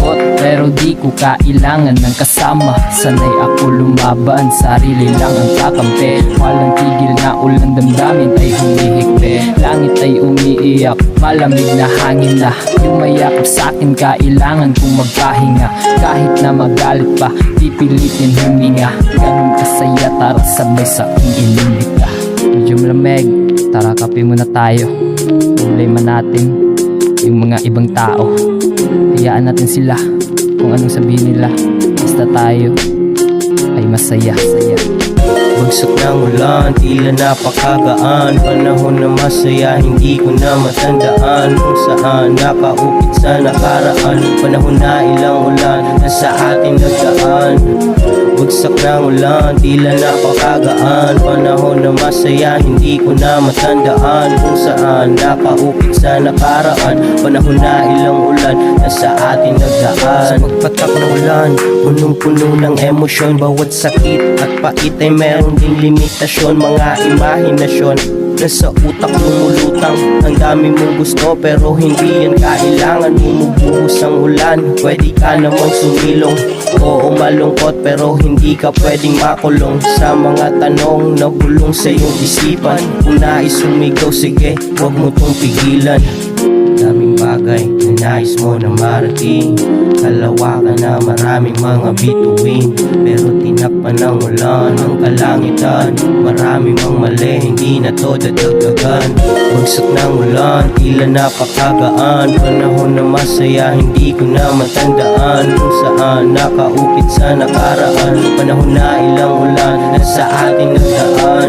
malungkot pero di ko kailangan ng kasama. Sanay ako lumaban, sarili lang ang kakampi. Walang tigil na ulan, damdamin ay humihikbi. Langit ay umiiyak, malamig na hangin na yumayakap sa'kin, kailangan kong magpahinga. Kahit na magalit pa, pipilitin huminga. Ganun kasaya, tara sabay sa aking inimbita. Medyo malamig, tara kape muna tayo. Problema natin yung mga ibang tao, hayaan natin sila kung anong sabihin nila. Basta tayo ay masaya. Bagsak ng ulan, tila napakagaan. Panahon na masaya, hindi ko na matandaan kung saan nakaupit sa nakaraan. Panahon na ilang ulan na sa atin nagdaan. Bagsak ng ulan, tila napakagaan. Panahon na masaya, hindi ko na matandaan kung saan nakaupit sa nakaraan. Panahon na ilang ulan na sa atin nagdaan. Sa pagpatak ng ulan, punong-puno ng emosyon. Bawat sakit at pait ay meron ding limitasyon. Mga imahinasyon nasa utak lumulutang. Ang dami mong gusto pero hindi yan kailangan. Bumubuhos ang ulan, pwede ka namang sumilong. Oo, malungkot pero hindi ka pwedeng makulong sa mga tanong na bulong sa iyong isipan. Kung nais sumigaw, sige, huwag mo tong pigilan. Daming bagay na nais mo na marating. Kalawakan na maraming mga bituin, pero tinakpan ng ulan ang kalangitan. Marami mang mali, hindi na to dadagdagan. Bagsak ng ulan, tila napakagaan. Panahon na masaya, hindi ko na matandaan kung saan nakaukit sa nakaraan. Panahon na ilang ulan na sa ating nagdaan.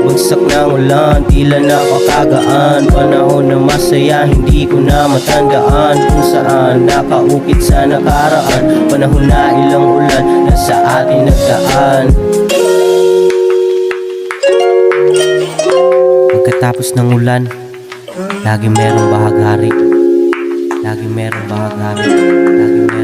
Bagsak ng ulan, tila napakagaan. Panahon na masaya, hindi ko na matandaan kung saan nakaukit sa nakaraan. Panahon na ilang ulan na sa atin nagdaan. Pagkatapos ng ulan, lagi merong bahaghari. Lagi merong bahaghari. Lagi merong